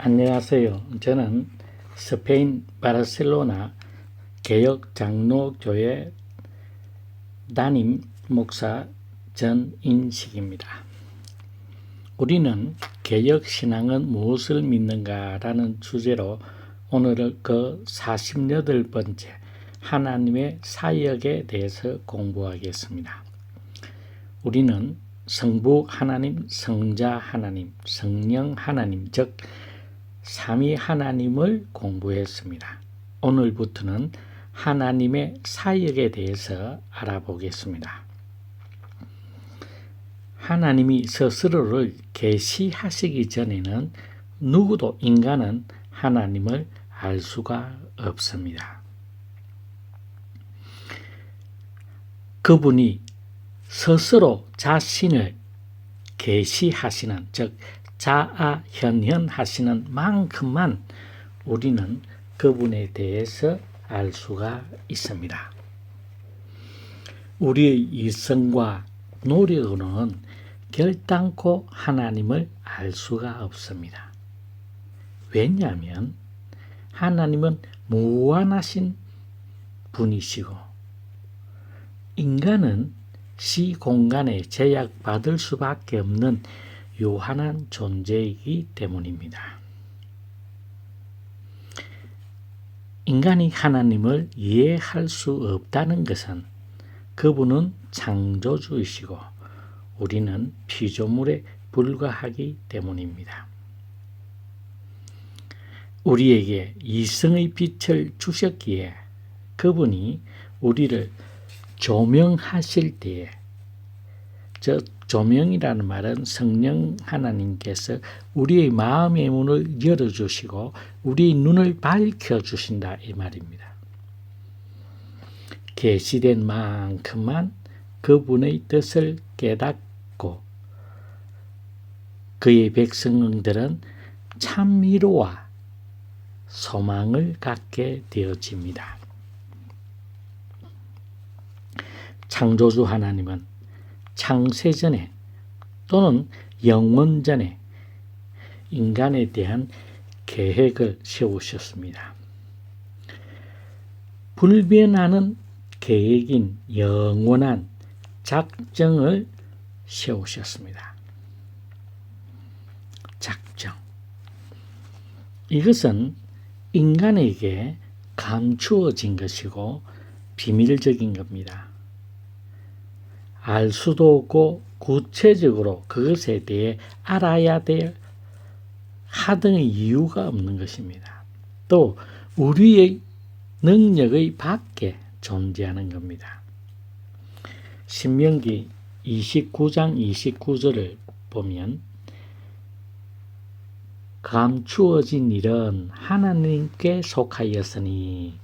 안녕하세요. 저는 스페인 바르셀로나 개혁장로교회 담임 목사 전인식입니다. 우리는 개혁신앙은 무엇을 믿는가라는 주제로 오늘 그 48번째 하나님의 사역에 대해서 공부하겠습니다. 우리는 성부 하나님, 성자 하나님, 성령 하나님, 즉 삼위 하나님을 공부했습니다. 오늘부터는 하나님의 사역에 대해서 알아보겠습니다. 하나님이 스스로를 계시하시기 전에는 누구도 인간은 하나님을 알 수가 없습니다. 그분이 스스로 자신을 계시하시는, 즉 자아현현하시는 만큼만 우리는 그분에 대해서 알 수가 있습니다. 우리의 이성과 노력으로는 결단코 하나님을 알 수가 없습니다. 왜냐하면 하나님은 무한하신 분이시고 인간은 시공간에 제약받을 수밖에 없는 요한한 존재이기 때문입니다. 인간이 하나님을 이해할 수 없다는 것은 그분은 창조주이시고 우리는 피조물에 불과하기 때문입니다. 우리에게 이성의 빛을 주셨기에 그분이 우리를 조명하실 때에, 조명이라는 말은 성령 하나님께서 우리의 마음의 문을 열어주시고 우리의 눈을 밝혀주신다 이 말입니다. 계시된 만큼만 그분의 뜻을 깨닫고 그의 백성들은 참 위로와 소망을 갖게 되어집니다. 창조주 하나님은 창세전에 또는 영원전에 인간에 대한 계획을 세우셨습니다. 불변하는 계획인 영원한 작정을 세우셨습니다. 작정. 이것은 인간에게 감추어진 것이고 비밀적인 겁니다. 알 수도 없고 구체적으로 그것에 대해 알아야 될 하등의 이유가 없는 것입니다. 또 우리의 능력의 밖에 존재하는 겁니다. 신명기 29장 29절을 보면 감추어진 일은 하나님께 속하였으니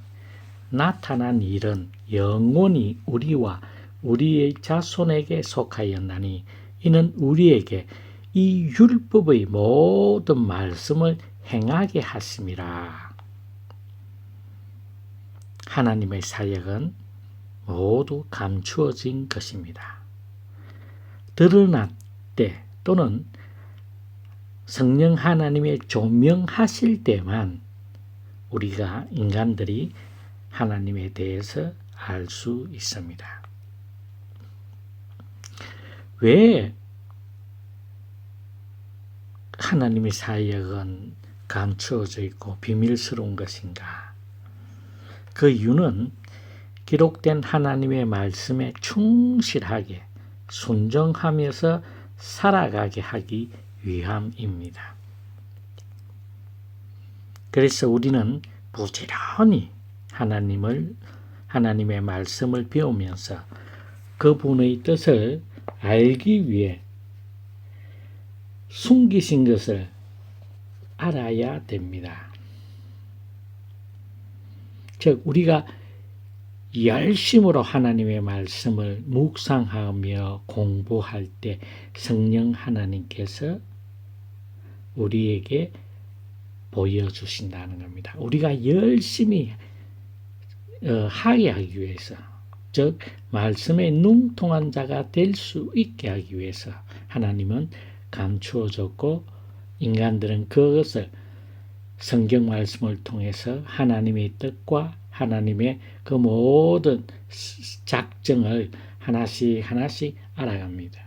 나타난 일은 영원히 우리와 우리의 자손에게 속하였나니 이는 우리에게 이 율법의 모든 말씀을 행하게 하심이라. 하나님의 사역은 모두 감추어진 것입니다. 드러날 때 또는 성령 하나님의 조명하실 때만 우리가 인간들이 하나님에 대해서 알 수 있습니다. 왜 하나님의 사역은 감추어져 있고 비밀스러운 것인가? 그 이유는 기록된 하나님의 말씀에 충실하게 순종하면서 살아가게 하기 위함입니다. 그래서 우리는 부지런히 하나님의 말씀을 배우면서 그분의 뜻을 알기 위해 숨기신 것을 알아야 됩니다. 즉 우리가 열심으로 하나님의 말씀을 묵상하며 공부할 때 성령 하나님께서 우리에게 보여주신다는 겁니다. 우리가 열심히 하게 하기 위해서, 즉 말씀에 능통한 자가 될 수 있게 하기 위해서 하나님은 감추어졌고 인간들은 그것을 성경 말씀을 통해서 하나님의 뜻과 하나님의 그 모든 작정을 하나씩 하나씩 알아갑니다.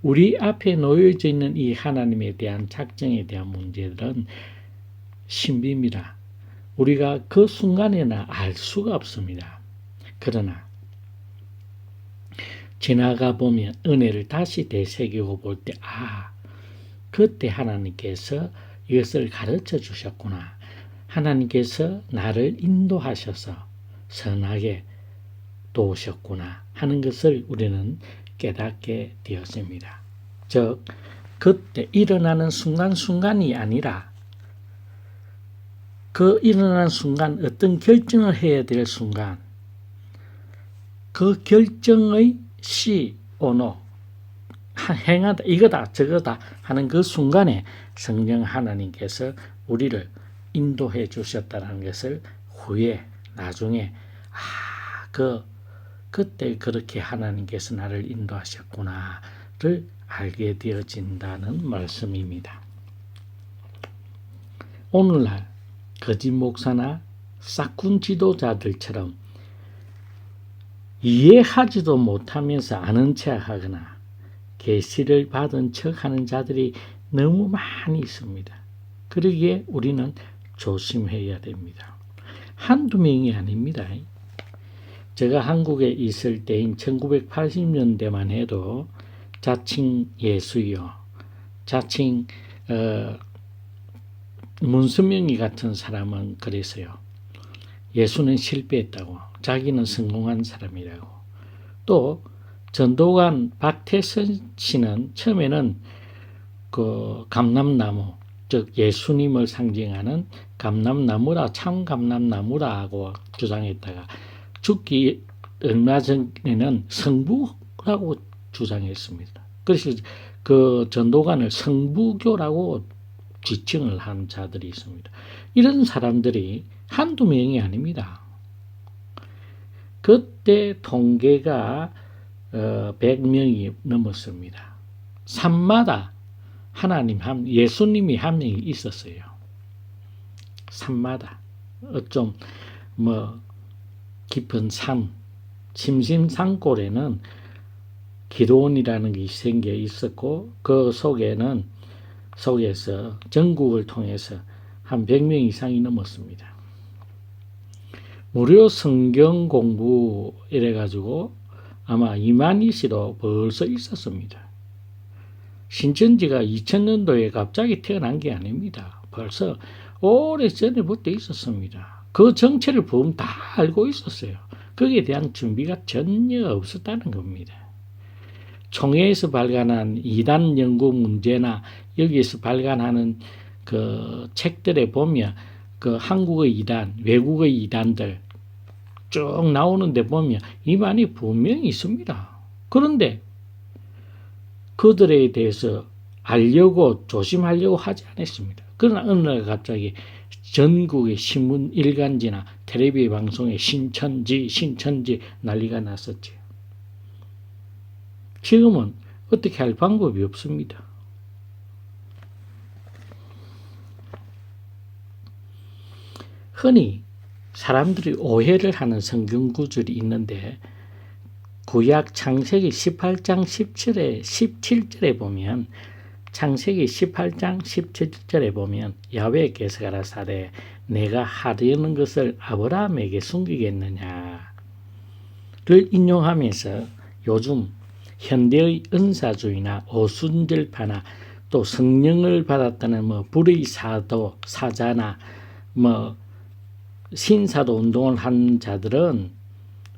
우리 앞에 놓여져 있는 이 하나님에 대한 작정에 대한 문제들은 신비입니다. 우리가 그 순간에는 알 수가 없습니다. 그러나 지나가 보면 은혜를 다시 되새기고 볼 때, 그때 하나님께서 이것을 가르쳐 주셨구나. 하나님께서 나를 인도하셔서 선하게 도우셨구나 하는 것을 우리는 깨닫게 되었습니다. 즉, 그때 일어나는 순간순간이 아니라 그 일어나는 순간 어떤 결정을 해야 될 순간, 그 결정의 시, 오노, 행하다, 이거다, 저거다 하는 그 순간에 성령 하나님께서 우리를 인도해 주셨다는 것을 후에, 나중에, 그때 그렇게 하나님께서 나를 인도하셨구나를 알게 되어진다는 말씀입니다. 오늘날 거짓 목사나 싹군 지도자들처럼 이해하지도 못하면서 아는 척하거나 계시를 받은 척하는 자들이 너무 많이 있습니다. 그러기에 우리는 조심해야 됩니다. 한두 명이 아닙니다. 제가 한국에 있을 때인 1980년대만 해도 자칭 예수요, 자칭 문수명이 같은 사람은 그랬어요. 예수는 실패했다고, 자기는 성공한 사람이라고. 또 전도관 박태선 씨는 처음에는 그 감람나무, 즉 예수님을 상징하는 감람나무라, 참 감람나무라고 주장했다가 죽기 얼마 전에는 성부라고 주장했습니다. 그래서 그 전도관을 성부교라고 지칭을 한 자들이 있습니다. 이런 사람들이 한두 명이 아닙니다. 그때 통계가 100명이 넘었습니다. 산마다 예수님이 한 명이 있었어요. 산마다 좀 깊은 산, 심심산골에는 기도원이라는 게 생겨 있었고, 그 속에서 전국을 통해서 한 100명 이상이 넘었습니다. 무료 성경 공부 이래가지고 아마 이만희씨도 벌써 있었습니다. 신천지가 2000년도에 갑자기 태어난 게 아닙니다. 벌써 오래전에부터 있었습니다. 그 정체를 보면 다 알고 있었어요. 거기에 대한 준비가 전혀 없었다는 겁니다. 총회에서 발간한 이단 연구 문제나 여기에서 발간하는 그 책들에 보면 그 한국의 이단, 외국의 이단들 쭉 나오는데 보면 이만이 분명히 있습니다. 그런데 그들에 대해서 알려고 조심하려고 하지 않았습니다. 그러나 어느 날 갑자기 전국의 신문 일간지나 텔레비전 방송에 신천지 난리가 났었죠. 지금은 어떻게 할 방법이 없습니다. 흔히 사람들이 오해를 하는 성경 구절이 있는데, 구약 창세기 18장 17절에 보면, 창세기 18장 17절에 보면 야훼께서 가라사대 내가 하려는 것을 아브라함에게 숨기겠느냐를 인용하면서 요즘 현대의 은사주의나 오순절파나 또 성령을 받았다는 불의 사자나 신사도 운동을 한 자들은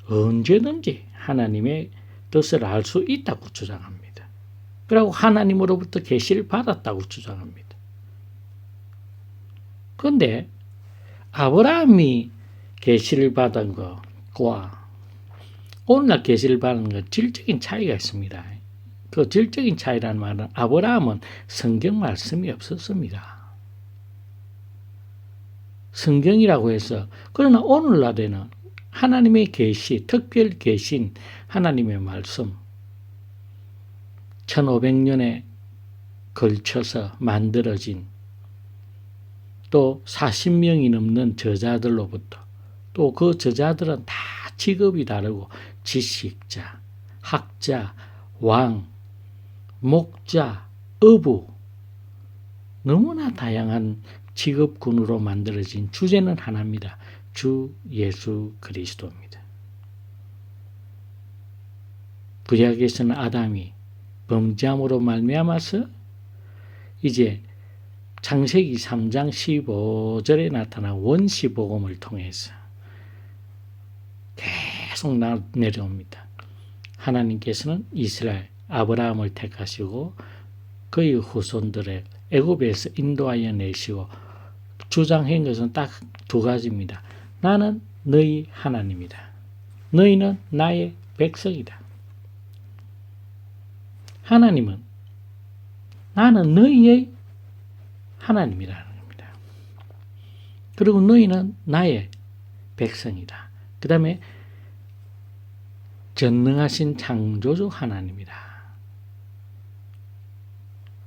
언제든지 하나님의 뜻을 알 수 있다고 주장합니다. 그리고 하나님으로부터 계시를 받았다고 주장합니다. 그런데 아브라함이 계시를 받은 것과 오늘날 계시를 받는 것 질적인 차이가 있습니다. 그 질적인 차이라는 말은 아브라함은 성경 말씀이 없었습니다. 성경이라고 해서, 그러나 오늘날에는 하나님의 계시, 특별 계신 하나님의 말씀, 1500년에 걸쳐서 만들어진 또 40명이 넘는 저자들로부터, 또 그 저자들은 다 직업이 다르고 지식자, 학자, 왕, 목자, 어부, 너무나 다양한 직업군으로 만들어진 주제는 하나입니다. 주 예수 그리스도입니다. 구약에서는 아담이 범죄함으로 말미암아서 이제 창세기 3장 15절에 나타난 원시복음을 통해서 계속 내려옵니다. 하나님께서는 이스라엘 아브라함을 택하시고 그의 후손들을 애굽에서 인도하여 내시고 주장한 것은 딱 두 가지입니다. 나는 너희 하나님이다. 너희는 나의 백성이다. 하나님은 나는 너희의 하나님이라는 겁니다. 그리고 너희는 나의 백성이다. 그 다음에 전능하신 창조주 하나님이다.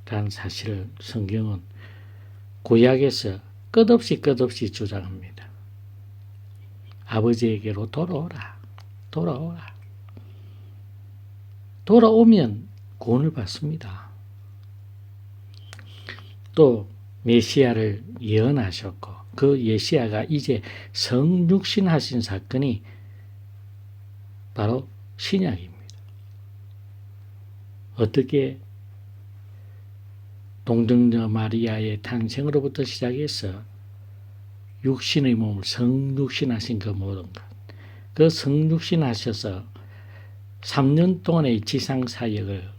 라는 사실을 성경은 구약에서 끝없이 주장합니다. 아버지에게로 돌아오라. 돌아오라. 돌아오면 구원을 받습니다. 또 메시아를 예언하셨고 그 메시아가 이제 성육신하신 사건이 바로 신약입니다. 어떻게 동정녀 마리아의 탄생으로부터 시작해서 육신의 몸을 성육신하신 그 모든 것, 그 성육신하셔서 3년 동안의 지상 사역을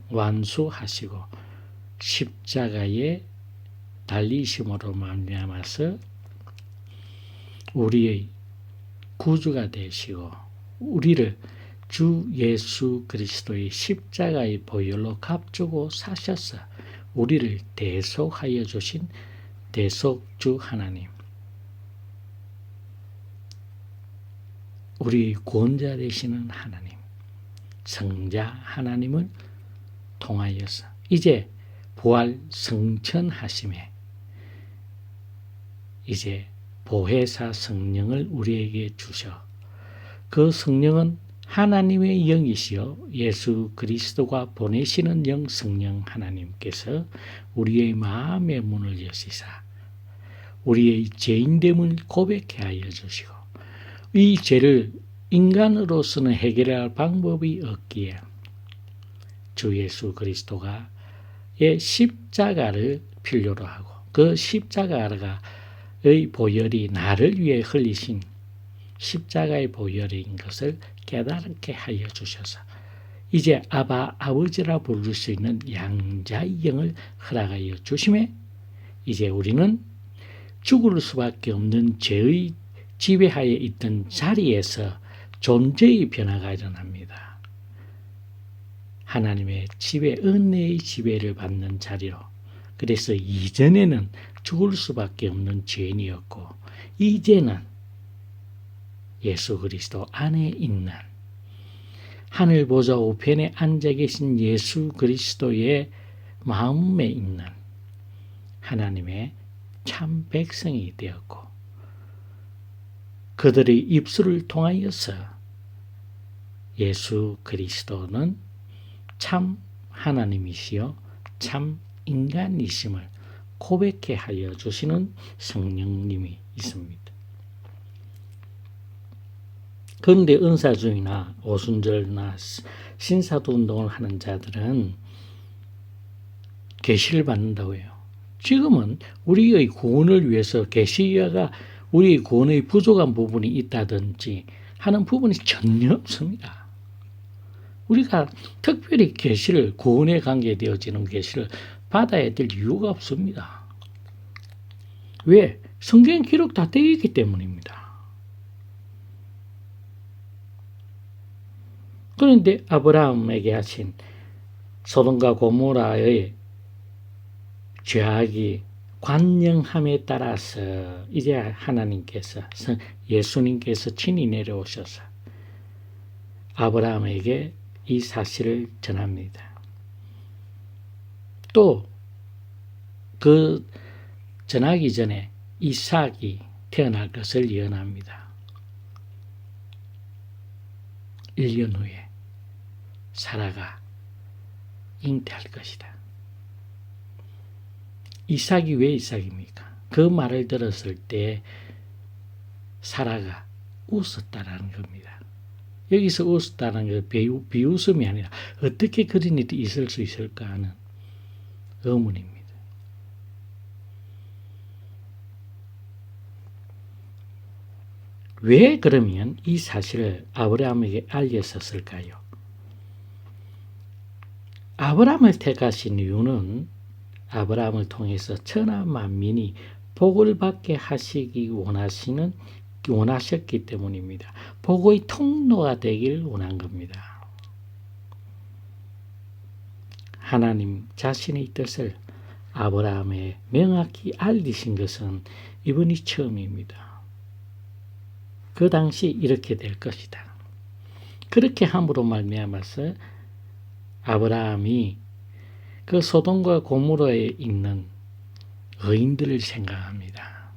완수하시고 십자가에 달리심으로 말미암아서 우리의 구주가 되시고 우리를 주 예수 그리스도의 십자가의 보혈로 값주고 사셔서 우리를 대속하여 주신 대속주 하나님, 우리 구원자 되시는 하나님, 성자 하나님을 통하여서 이제 부활 성천하심에 이제 보혜사 성령을 우리에게 주셔 그 성령은 하나님의 영이시여 예수 그리스도가 보내시는 영 성령 하나님께서 우리의 마음의 문을 여시사 우리의 죄인됨을 고백케 하여 주시고 이 죄를 인간으로서는 해결할 방법이 없기에 주 예수 그리스도가 십자가를 필요로 하고 그 십자가의 보혈이 나를 위해 흘리신 십자가의 보혈인 것을 깨닫게 하여 주셔서 이제 아버지라 부를 수 있는 양자의 영을 허락하여 주심에 이제 우리는 죽을 수밖에 없는 죄의 지배하에 있던 자리에서 존재의 변화가 일어납니다. 하나님의 지배, 은혜의 지배를 받는 자리로. 그래서 이전에는 죽을 수밖에 없는 죄인이었고 이제는 예수 그리스도 안에 있는 하늘 보좌 우편에 앉아 계신 예수 그리스도의 마음에 있는 하나님의 참 백성이 되었고 그들의 입술을 통하여서 예수 그리스도는 참 하나님이시여 참 인간이심을 고백케 하여 주시는 성령님이 있습니다. 그런데 은사주의나 오순절나 신사도 운동을 하는 자들은 계시를 받는다고 해요. 지금은 우리의 구원을 위해서 계시가 우리의 구원의 부족한 부분이 있다든지 하는 부분이 전혀 없습니다. 우리가 특별히 계시를 구원에 관계되어지는 계시를 받아야 될 이유가 없습니다. 왜? 성경 기록 다 되어 있기 때문입니다. 그런데 아브라함에게 하신 소돔과 고모라의 죄악이 관영함에 따라서 이제 하나님께서 예수님께서 친히 내려오셔서 아브라함에게 이 사실을 전합니다. 또 그 전하기 전에 이삭이 태어날 것을 예언합니다. 1년 후에 사라가 잉태할 것이다. 이삭이 왜 이삭입니까? 그 말을 들었을 때 사라가 웃었다라는 겁니다. 여기서 웃었다는 건 비웃음이 아니라 어떻게 그런 일이 있을 수 있을까 하는 의문입니다. 왜 그러면 이 사실을 아브라함에게 알렸었을까요? 아브라함을 택하신 이유는 아브라함을 통해서 천하 만민이 복을 받게 하시기 원하셨기 때문입니다. 복의 통로가 되길 원한 겁니다. 하나님 자신의 뜻을 아브라함에 명확히 알리신 것은 이번이 처음입니다. 그 당시 이렇게 될 것이다. 그렇게 함으로 말미암아서 아브라함이 그 소돔과 고모라에 있는 의인들을 생각합니다.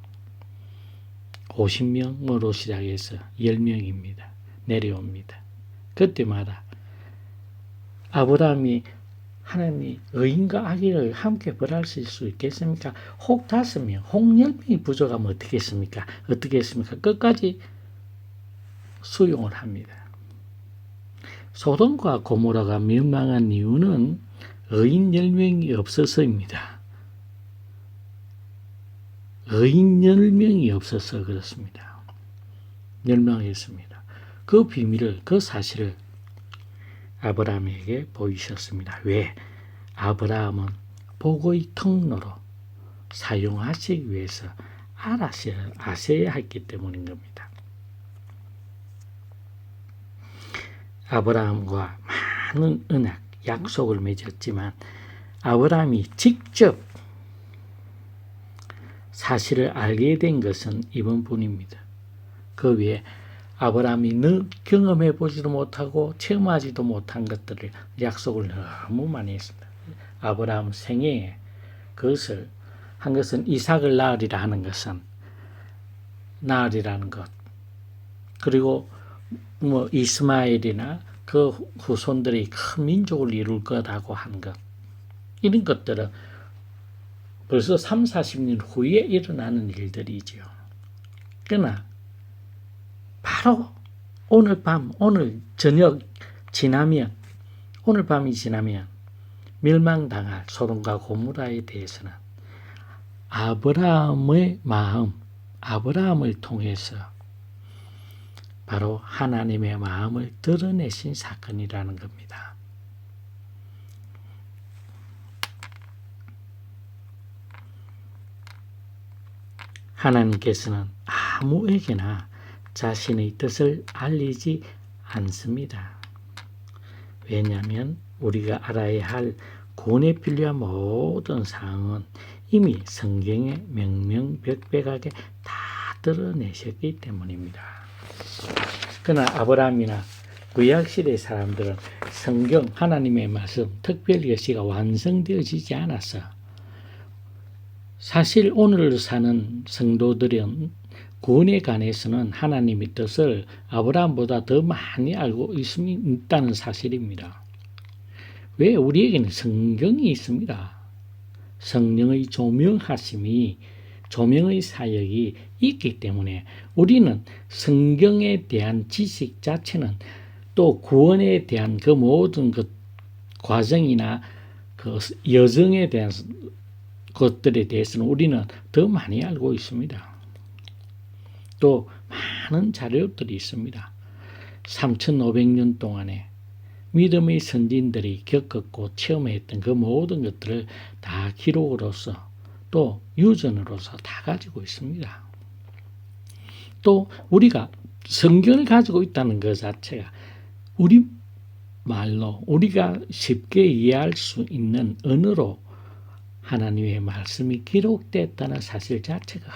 50명으로 시작해서 10명입니다. 내려옵니다. 그때마다 아브라함이 하나님이 의인과 악인을 함께 벌하실 수 있겠습니까? 혹 5명, 혹 10명이 부족하면 어떻겠습니까? 끝까지 수용을 합니다. 소돔과 고모라가 멸망한 이유는 의인 10명이 없어서입니다. 의인 10명이 없어서 그렇습니다. 멸망했습니다. 그 비밀을, 그 사실을 아브라함에게 보이셨습니다. 왜? 아브라함은 복의 통로로 사용하시기 위해서 아셔야 했기 때문인 겁니다. 아브라함과 많은 언약, 약속을 맺었지만 아브라함이 직접 사실을 알게 된 것은 이번뿐입니다. 그 외에 아브라함이 경험해 보지도 못하고 체험하지도 못한 것들을 약속을 너무 많이 했습니다. 아브라함 생애에 그것을 한 것은 이삭을 낳으리라 하는 것은 낳으리라는 것, 그리고 이스마엘이나 그 후손들이 큰 민족을 이룰 거라고 한 것, 이런 것들은 벌써 30-40년 후에 일어나는 일들이죠. 그러나 바로 오늘 저녁 지나면, 오늘 밤이 지나면 멸망당할 소돔과 고모라에 대해서는 아브라함의 마음, 아브라함을 통해서 바로 하나님의 마음을 드러내신 사건이라는 겁니다. 하나님께서는 아무에게나 자신의 뜻을 알리지 않습니다. 왜냐하면 우리가 알아야 할 구원에 필요한 모든 사항은 이미 성경에 명명백백하게 다 드러내셨기 때문입니다. 그러나 아브라함이나 구약시대 사람들은 성경 하나님의 말씀, 특별히 것이가 완성되어지지 않아서 사실 오늘 사는 성도들은 구원에 관해서는 하나님의 뜻을 아브라함보다 더 많이 알고 있다는 사실입니다. 왜? 우리에게는 성경이 있습니다. 성령의 조명하심이, 조명의 사역이 있기 때문에 우리는 성경에 대한 지식 자체는, 또 구원에 대한 그 모든 그 과정이나 그 여정에 대한 것들에 대해서는 우리는 더 많이 알고 있습니다. 또 많은 자료들이 있습니다. 3,500년 동안에 믿음의 선진들이 겪었고 체험했던 그 모든 것들을 다 기록으로서 또 유전으로서 다 가지고 있습니다. 또 우리가 성경을 가지고 있다는 것 자체가 우리 말로 우리가 쉽게 이해할 수 있는 언어로 하나님의 말씀이 기록됐다는 사실 자체가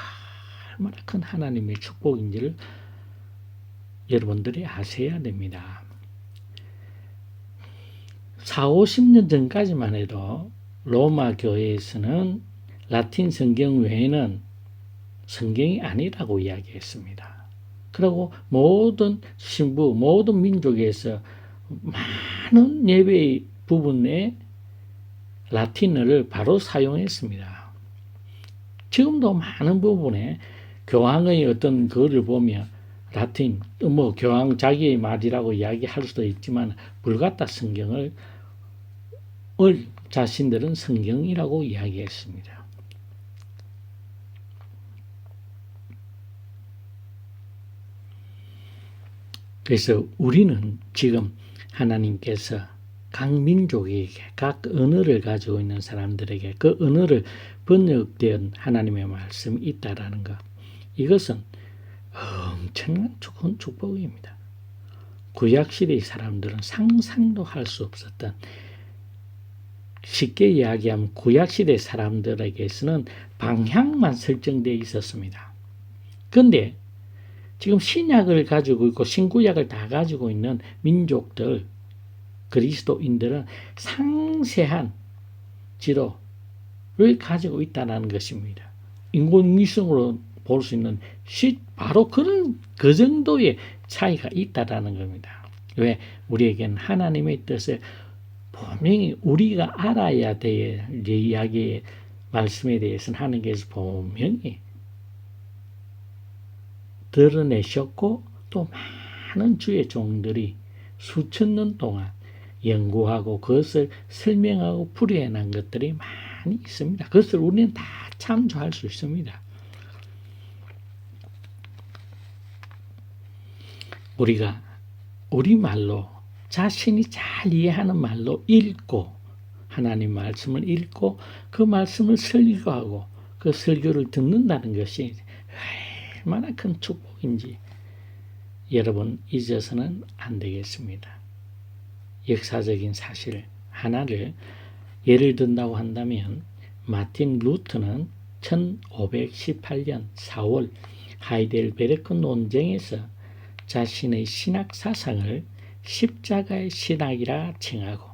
얼마나 큰 하나님의 축복인지를 여러분들이 아셔야 됩니다. 40-50년 전까지만 해도 로마 교회에서는 라틴 성경 외에는 성경이 아니라고 이야기했습니다. 그리고 모든 신부, 모든 민족에서 많은 예배의 부분에 라틴어를 바로 사용했습니다. 지금도 많은 부분에 교황의 어떤 글을 보면 라틴, 교황 자기의 말이라고 이야기할 수도 있지만 불가타 성경을 자신들은 성경이라고 이야기했습니다. 그래서 우리는 지금 하나님께서 각 민족에게, 각 언어를 가지고 있는 사람들에게 그 언어를 번역된 하나님의 말씀이 있다라는 것. 이것은 엄청난 좋은 축복입니다. 구약시대의 사람들은 상상도 할 수 없었던, 쉽게 이야기하면 구약시대 사람들에게서는 방향만 설정되어 있었습니다. 그런데 지금 신약을 가지고 있고 신구약을 다 가지고 있는 민족들, 그리스도인들은 상세한 지도를 가지고 있다는 것입니다. 인공위성으로 볼 수 있는 바로 그 정도의 차이가 있다는 겁니다. 왜? 우리에겐 하나님의 뜻을 분명히 우리가 알아야 될 이야기의 말씀에 대해서는 하나님께서 분명히 드러내셨고, 또 많은 주의 종들이 수천 년 동안 연구하고 그것을 설명하고 풀이해낸 것들이 많이 있습니다. 그것을 우리는 다 참조할 수 있습니다. 우리가 우리말로 자신이 잘 이해하는 말로 읽고, 하나님 말씀을 읽고 그 말씀을 설교하고 그 설교를 듣는다는 것이 얼마나 큰 축복인지 여러분 잊어서는 안 되겠습니다. 역사적인 사실 하나를 예를 든다고 한다면, 마틴 루터는 1518년 4월 하이델베르크 논쟁에서 자신의 신학 사상을 십자가의 신학이라 칭하고,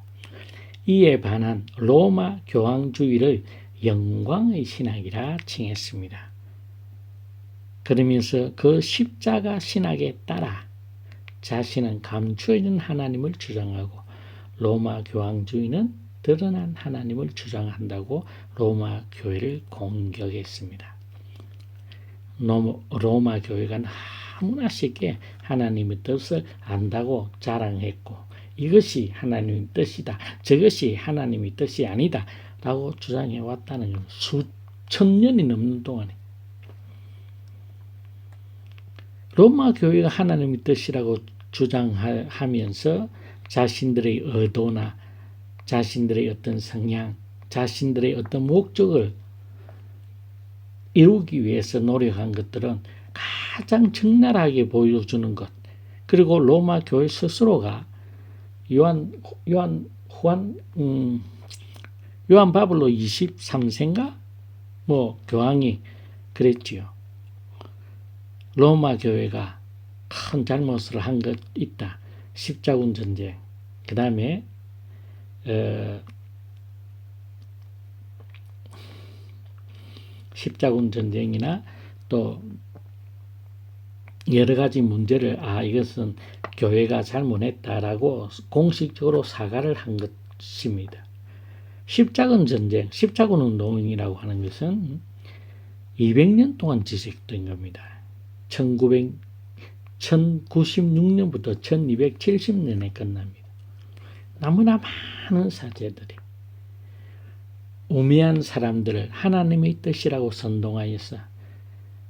이에 반한 로마 교황주의를 영광의 신학이라 칭했습니다. 그러면서 그 십자가 신학에 따라 자신은 감추어진 하나님을 주장하고, 로마 교황주의는 드러난 하나님을 주장한다고 로마 교회를 공격했습니다. 로마 교회가 너무나 쉽게 하나님의 뜻을 안다고 자랑했고, 이것이 하나님의 뜻이다, 저것이 하나님의 뜻이 아니다 라고 주장해 왔다는 것. 수천 년이 넘는 동안에 로마 교회가 하나님의 뜻이라고 주장하면서 자신들의 의도나 자신들의 어떤 성향, 자신들의 어떤 목적을 이루기 위해서 노력한 것들은 가장 적나라하게 보여주는 것, 그리고 로마 교회 스스로가 요한 바블로 23세인가 교황이 그랬지요. 로마 교회가 큰 잘못을 한 것 있다. 십자군 전쟁, 그 다음에 십자군 전쟁이나 또 여러 가지 문제를 이것은 교회가 잘못했다라고 공식적으로 사과를 한 것입니다. 십자군 전쟁, 십자군 운동이라고 하는 것은 200년 동안 지속된 겁니다. 1096년부터 1270년에 끝납니다. 너무나 많은 사제들이 우매한 사람들을 하나님의 뜻이라고 선동하여서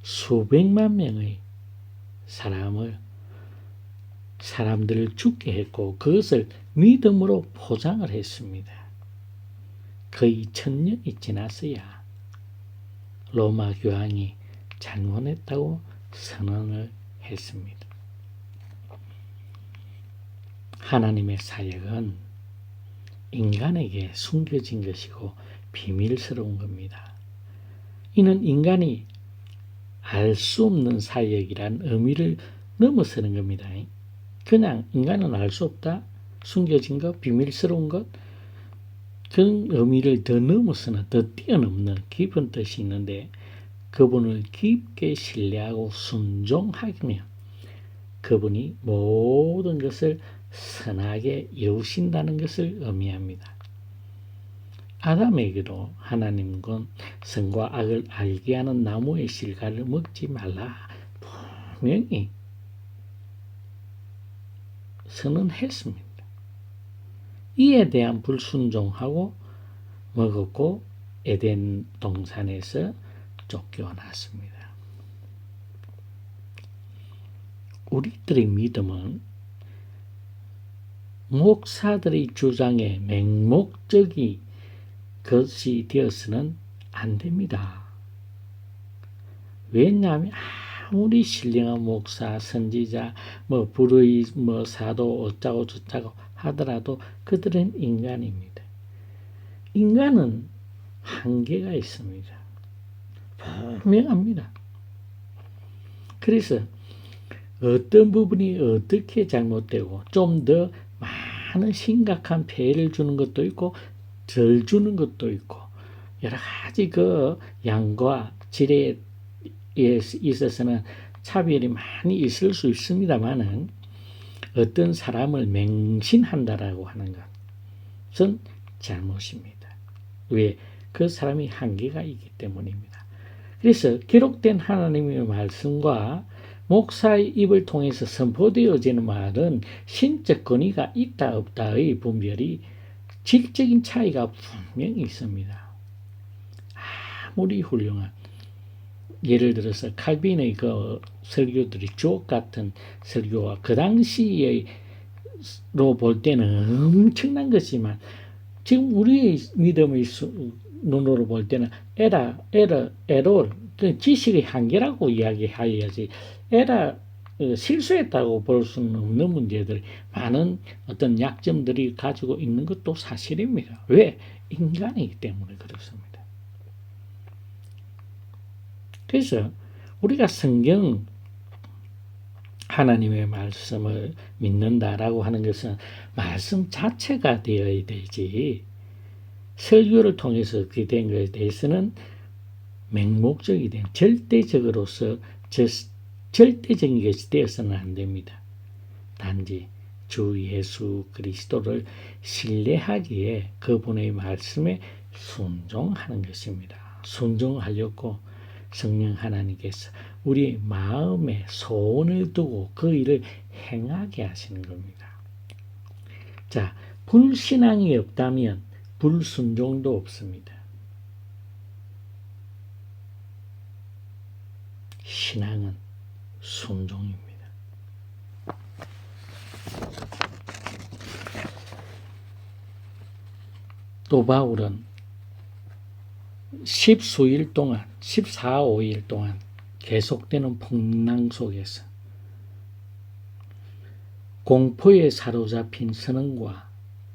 수백만 명의 사람들을 죽게 했고, 그것을 믿음으로 포장을 했습니다. 거의 1000년이 지났어야 로마 교황이 잘못했다고 선언을 했습니다. 하나님의 사역은 인간에게 숨겨진 것이고 비밀스러운 겁니다. 이는 인간이 알 수 없는 사역이란 의미를 넘어서는 겁니다. 그냥 인간은 알 수 없다, 숨겨진 것, 비밀스러운 것, 그 의미를 더 넘어서는 더 뛰어넘는 깊은 뜻이 있는데 그분을 깊게 신뢰하고 순종하면 그분이 모든 것을 선하게 이루신다는 것을 의미합니다. 아담에게도 하나님은 선과 악을 알게 하는 나무의 실과를 먹지 말라 분명히 선언했습니다. 이에 대한 불순종하고 먹었고 에덴 동산에서 쫓겨났습니다. 우리들의 믿음은 목사들의 주장에 맹목적인 것이 되어서는 안 됩니다. 왜냐하면 아무리 신령한 목사, 선지자, 불의 사도 어쩌고 저쩌고 하더라도 그들은 인간입니다. 인간은 한계가 있습니다. 분명합니다. 그래서 어떤 부분이 어떻게 잘못되고 좀 더 많은 심각한 폐해를 주는 것도 있고 덜 주는 것도 있고 여러 가지 그 양과 질에 있어서는 차별이 많이 있을 수 있습니다만은 어떤 사람을 맹신한다라고 하는 것은 잘못입니다. 왜? 그 사람이 한계가 있기 때문입니다. 그래서 기록된 하나님의 말씀과 목사의 입을 통해서 선포되어지는 말은 신적 권위가 있다 없다의 분별이 질적인 차이가 분명히 있습니다. 아무리 훌륭한 예를 들어서 칼빈의 그 설교들이 주옥 같은 설교와 그 당시로 볼 때는 엄청난 것이지만 지금 우리의 믿음의 눈으로 볼 때는 에러 지식의 한계라고 이야기해야지 실수했다고 볼 수는 없는 문제들 많은 어떤 약점들이 가지고 있는 것도 사실입니다. 왜? 인간이기 때문에 그렇습니다. 그래서 우리가 성경 하나님의 말씀을 믿는다라고 하는 것은 말씀 자체가 되어야 되지 설교를 통해서 그렇게 된 것에 대해서는 맹목적이 된 절대적으로서 절대적인 것이 되어서는 안 됩니다. 단지 주 예수 그리스도를 신뢰하기에 그분의 말씀에 순종하는 것입니다. 순종하려고 성령 하나님께서 우리 마음에 소원을 두고 그 일을 행하게 하시는 겁니다. 자, 불신앙이 없다면 불순종도 없습니다. 신앙은 순종입니다. 또 바울은 14, 15일 동안 계속되는 풍랑 속에서 공포에 사로잡힌 선원과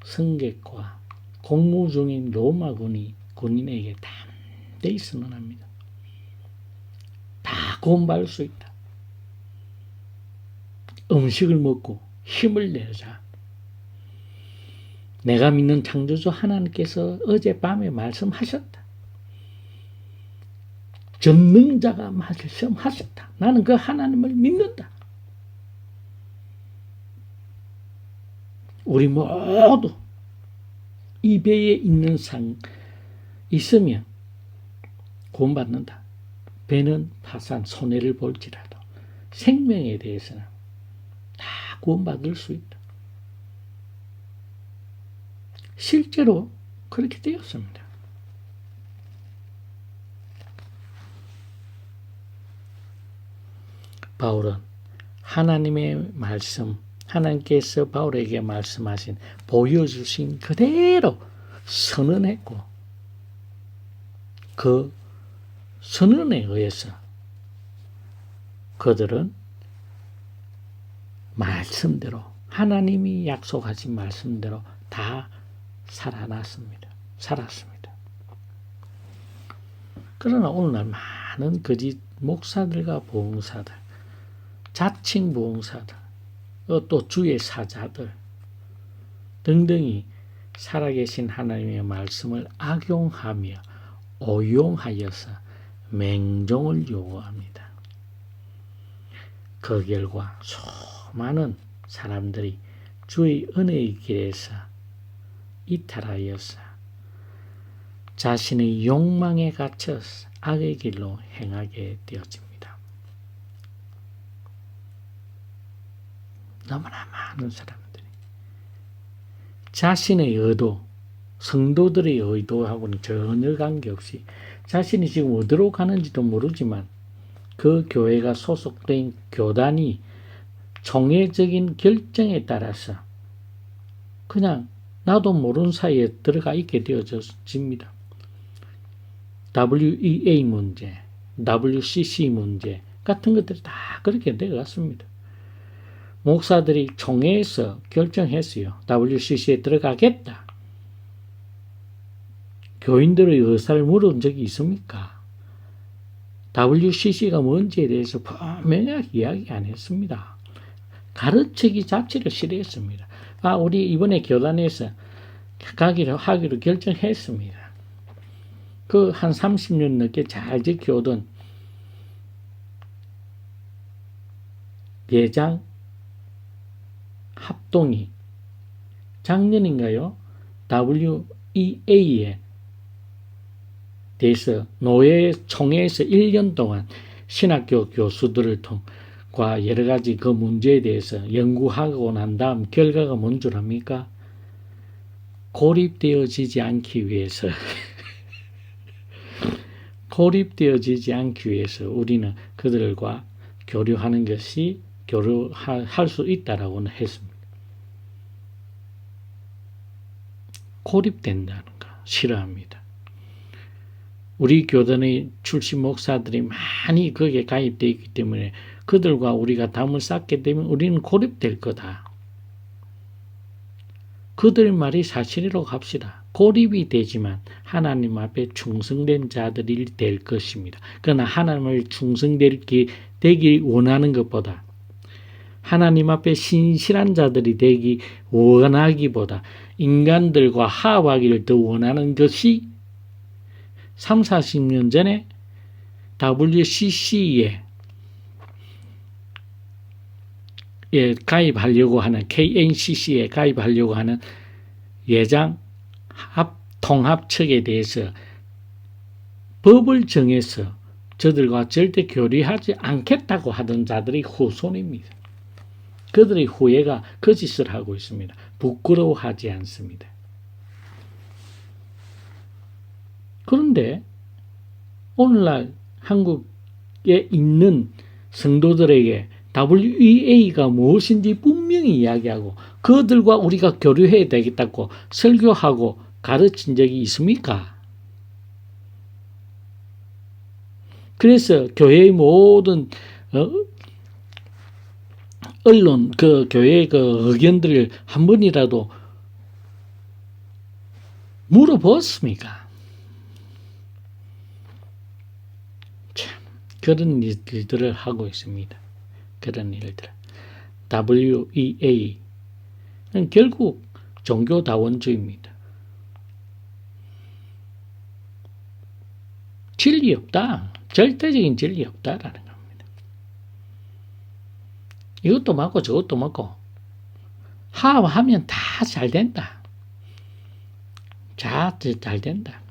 승객과 공무 중인 로마 군인에게 담대히 선언합니다. 다 구원받을 수 있다. 음식을 먹고 힘을 내자. 내가 믿는 창조주 하나님께서 어젯밤에 말씀하셨다. 전능자가 말씀하셨다. 나는 그 하나님을 믿는다. 우리 모두 이 배에 있는 상 있으면 구원받는다. 배는 파산 손해를 볼지라도 생명에 대해서는 다 구원받을 수 있다. 실제로 그렇게 되었습니다. 바울은 하나님의 말씀, 하나님께서 바울에게 말씀하신, 보여주신 그대로 선언했고 그 선언에 의해서 그들은 말씀대로 하나님이 약속하신 말씀대로 다 살았습니다. 그러나 오늘날 많은 거짓 목사들과 보응사들, 자칭 보응사들, 또 주의 사자들 등등이 살아계신 하나님의 말씀을 악용하며 오용하여서 맹종을 요구합니다. 그 결과 수많은 사람들이 주의 은혜의 길에서 이탈하여서 자신의 욕망에 갇혀서 악의 길로 행하게 되어집니다. 너무나 많은 사람들이 자신의 의도, 성도들의 의도하고는 전혀 관계없이 자신이 지금 어디로 가는지도 모르지만 그 교회가 소속된 교단이 총회적인 결정에 따라서 그냥 나도 모르는 사이에 들어가 있게 되어집니다. WEA 문제, WCC 문제 같은 것들이 다 그렇게 되어갔습니다. 목사들이 총회에서 결정했어요. WCC에 들어가겠다. 교인들의 의사를 물은 적이 있습니까? WCC가 뭔지에 대해서 분명하게 이야기 안 했습니다. 가르치기 자체를 싫어했습니다. 우리 이번에 교단에서 하기로 결정했습니다. 그 한 30년 넘게 잘 지켜오던 예장 합동이 작년인가요? WEA에 대해서 노예 총회에서 1년 동안 신학교 교수들을 통과 여러 가지 그 문제에 대해서 연구하고 난 다음 결과가 뭔 줄 압니까? 고립되어지지 않기 위해서 우리는 그들과 교류하는 것이 교류할 수 있다라고는 했습니다. 고립된다는 거 싫어합니다. 우리 교단의 출신 목사들이 많이 거기에 가입되어 있기 때문에 그들과 우리가 담을 쌓게 되면 우리는 고립될 거다. 그들 말이 사실이라고 합시다. 고립이 되지만 하나님 앞에 충성된 자들이 될 것입니다. 그러나 하나님을 되기 원하는 것보다 하나님 앞에 신실한 자들이 되기 원하기보다 인간들과 화합하기를 더 원하는 것이 30, 40년 전에 WCC에 가입하려고 하는 KNCC에 가입하려고 하는 예장 통합측에 대해서 법을 정해서 저들과 절대 교류하지 않겠다고 하던 자들이 후손입니다. 그들의 후예가 거짓을 하고 있습니다. 부끄러워하지 않습니다. 그런데 오늘날 한국에 있는 성도들에게 WEA가 무엇인지 분명히 이야기하고 그들과 우리가 교류해야 되겠다고 설교하고 가르친 적이 있습니까? 그래서 교회의 모든 언론, 교회의 의견들을 한 번이라도 물어보았습니까? 참, 그런 일들을 하고 있습니다. 그런 일들. WEA는 결국 종교다원주의입니다. 진리 없다. 절대적인 진리 없다라는 겁니다. 이것도 맞고 저것도 맞고 화합하면 다 잘 된다. 잘 된다.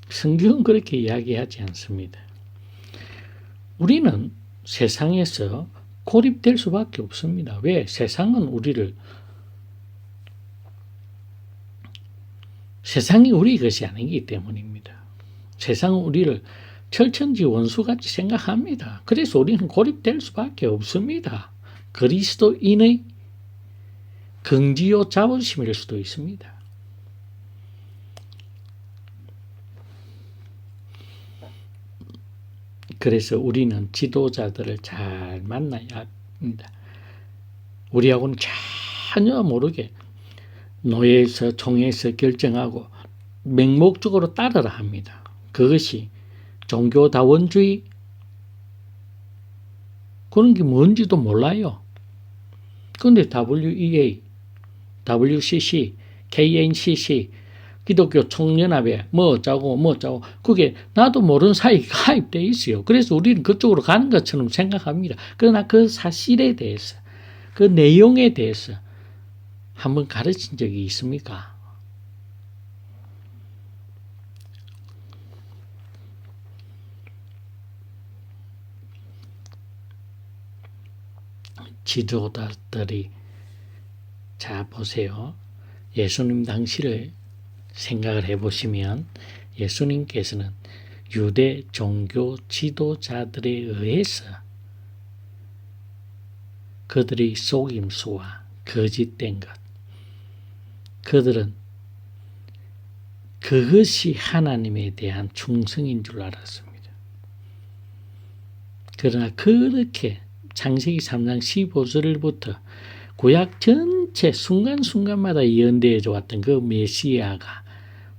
성경은 그렇게 이야기하지 않습니다. 우리는 세상에서 고립될 수밖에 없습니다. 왜? 세상이 우리 것이 아니기 때문입니다. 세상은 우리를 철천지 원수같이 생각합니다. 그래서 우리는 고립될 수밖에 없습니다. 그리스도인의 긍지요 자부심일 수도 있습니다. 그래서 우리는 지도자들을 잘 만나야 합니다. 우리하고는 전혀 모르게 노예에서 총회에서 결정하고 맹목적으로 따르라 합니다. 그것이 종교다원주의 그런 게 뭔지도 몰라요. 그런데 WEA WCC, KNCC, 기독교 총연합에 뭐 어쩌고 그게 나도 모르는 사이에 가입돼 있어요. 그래서 우리는 그쪽으로 가는 것처럼 생각합니다. 그러나 그 사실에 대해서, 그 내용에 대해서 한번 가르친 적이 있습니까? 지도자들이, 자 보세요. 예수님 당시를 생각을 해보시면 예수님께서는 유대 종교 지도자들에 의해서 그들의 속임수와 거짓된 것, 그들은 그것이 하나님에 대한 충성인 줄 알았습니다. 그러나 그렇게 창세기 3장 15절부터 구약 전체 순간순간마다 예언되어져 왔던 그 메시아가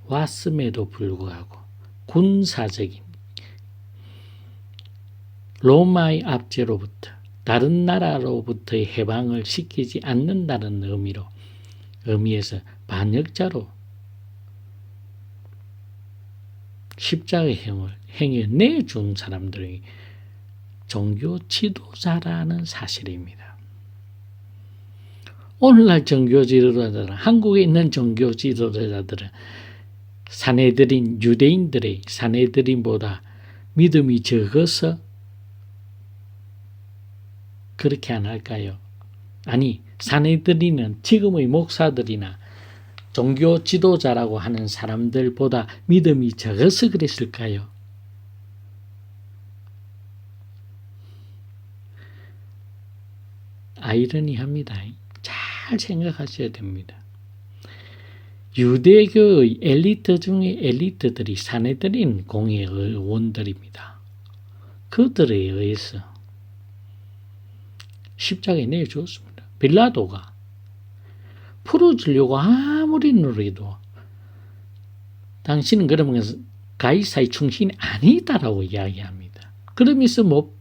왔음에도 불구하고 군사적인 로마의 압제로부터 다른 나라로부터의 해방을 시키지 않는다는 의미에서 반역자로 십자가의 행위를 내준 사람들이 종교 지도자라는 사실입니다. 오늘날 종교 지도자들은, 한국에 있는 종교 지도자들은 사내들인 유대인들의 사내들인보다 믿음이 적어서 그렇게 안 할까요? 아니, 사내들이는 지금의 목사들이나 종교 지도자라고 하는 사람들보다 믿음이 적어서 그랬을까요? 아이러니합니다. 잘 생각하셔야 됩니다. 유대교의 엘리트 중에 엘리트들이 사내들인 공회의원들입니다. 그들에 의해서 십자가에 내주었습니다. 빌라도가 풀어주려고 아무리 노래도 당신은 그러면 가이사의 충신이 아니다라고 이야기합니다. 그러면서 못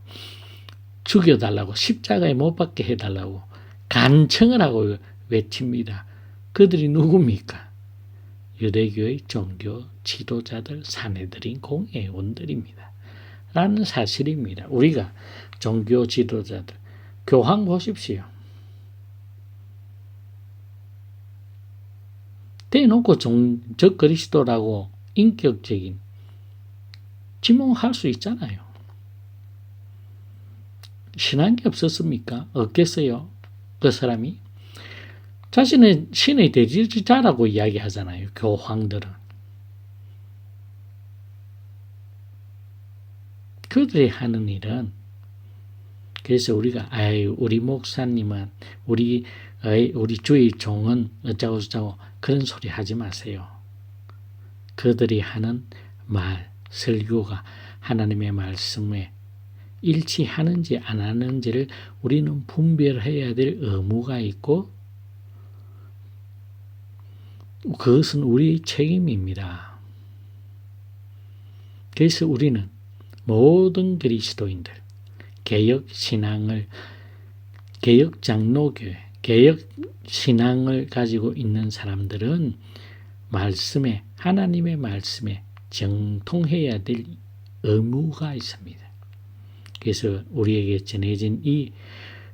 죽여달라고, 십자가에 못 박게 해달라고 간청을 하고 외칩니다. 그들이 누굽니까? 유대교의 종교 지도자들, 사내들인 공회원들입니다. 라는 사실입니다. 우리가 종교 지도자들, 교황 보십시오. 대놓고 적 그리스도라고 인격적인 지목할 수 있잖아요. 신한 게 없었습니까? 없겠어요? 그 사람이? 자신의 신의 대지자라고 이야기하잖아요. 교황들은. 그들이 하는 일은, 그래서 우리가 우리 목사님은 우리 주의 종은 어쩌고 저쩌고 그런 소리 하지 마세요. 그들이 하는 말, 설교가 하나님의 말씀에 일치하는지 안 하는지를 우리는 분별해야 될 의무가 있고, 그것은 우리의 책임입니다. 그래서 우리는 모든 그리스도인들, 개혁신앙을, 개혁장로교회, 개혁신앙을 가지고 있는 사람들은 하나님의 말씀에 정통해야 될 의무가 있습니다. 그래서 우리에게 전해진 이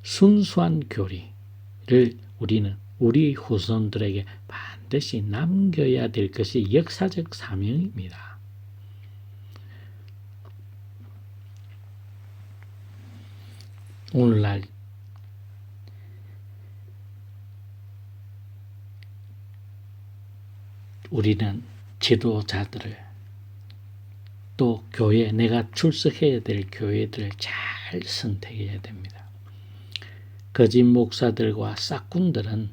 순수한 교리를 우리는 우리 후손들에게 반드시 남겨야 될 것이 역사적 사명입니다. 오늘날 우리는 지도자들을, 또 교회, 내가 출석해야 될 교회들을 잘 선택해야 됩니다. 거짓 목사들과 싹군들은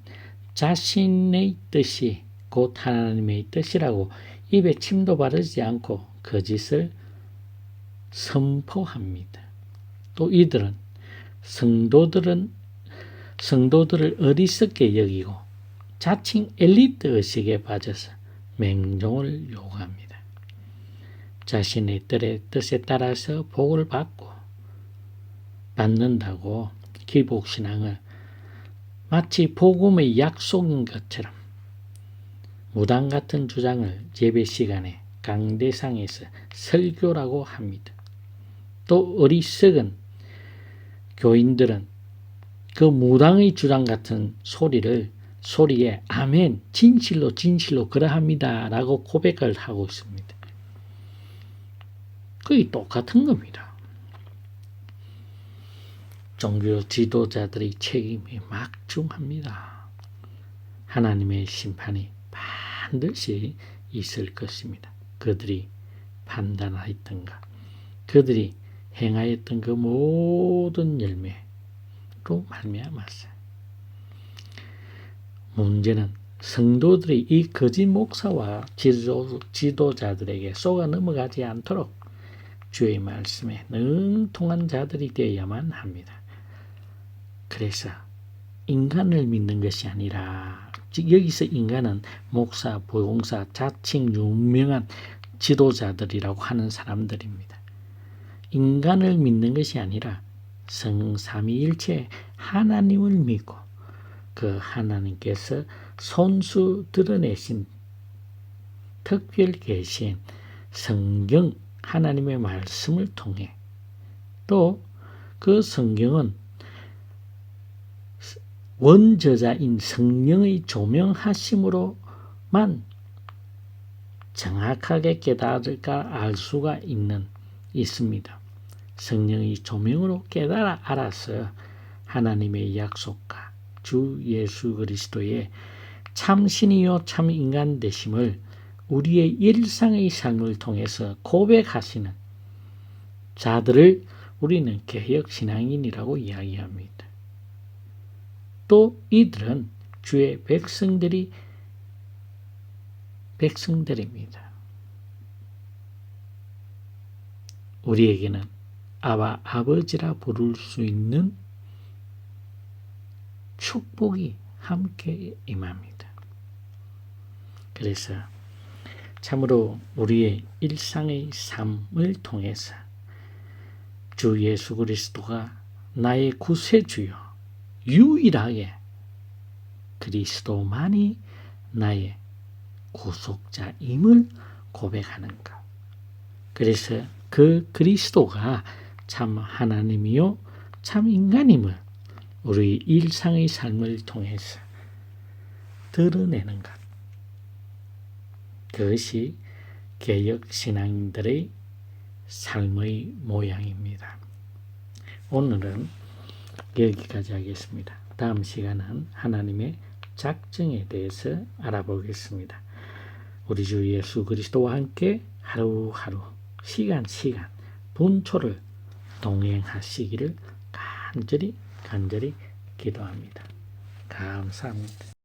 자신의 뜻이 곧 하나님의 뜻이라고 입에 침도 바르지 않고 거짓을 선포합니다. 또 이들은 성도들을 어리석게 여기고 자칭 엘리트 의식에 빠져서 맹종을 요구합니다. 자신의 뜻에 따라서 복을 받는다고 기복신앙을 마치 복음의 약속인 것처럼 무당 같은 주장을 예배 시간에 강대상에서 설교라고 합니다. 또 어리석은 교인들은 그 무당의 주장 같은 소리에 아멘, 진실로 그러합니다 라고 고백을 하고 있습니다. 거의 똑같은 겁니다. 종교 지도자들의 책임이 막중합니다. 하나님의 심판이 반드시 있을 것입니다. 그들이 판단하였던가, 그들이 행하였던 그 모든 열매로 말미암았어요. 문제는 성도들이 이 거짓 목사와 지도자들에게 속아 넘어가지 않도록 주의 말씀에 능통한 자들이 되어야만 합니다. 그래서 인간을 믿는 것이 아니라, 여기서 인간은 목사, 보용사, 자칭 유명한 지도자들이라고 하는 사람들입니다. 인간을 믿는 것이 아니라 성삼위일체 하나님을 믿고 그 하나님께서 손수 드러내신 특별 계신 성경 하나님의 말씀을 통해, 또 그 성경은 원저자인 성령의 조명하심으로만 정확하게 깨달을까 알 수가 있습니다. 성령의 조명으로 깨달아 알아서 하나님의 약속과 주 예수 그리스도의 참신이요 참 인간 되심을 우리의 일상의 삶을 통해서 고백하시는 자들을 우리는 개혁신앙인이라고 이야기합니다. 또 이들은 주의 백성들입니다. 우리에게는 아바 아버지라 부를 수 있는 축복이 함께 임합니다. 그래서 참으로 우리의 일상의 삶을 통해서 주 예수 그리스도가 나의 구세주요 유일하게 그리스도만이 나의 구속자임을 고백하는 것. 그래서 그 그리스도가 참 하나님이요 참 인간임을 우리 일상의 삶을 통해서 드러내는 것. 그것이 개혁신앙인들의 삶의 모양입니다. 오늘은 여기까지 하겠습니다. 다음 시간은 하나님의 작정에 대해서 알아보겠습니다. 우리 주 예수 그리스도와 함께 하루하루 시간 분초를 동행하시기를 간절히 기도합니다. 감사합니다.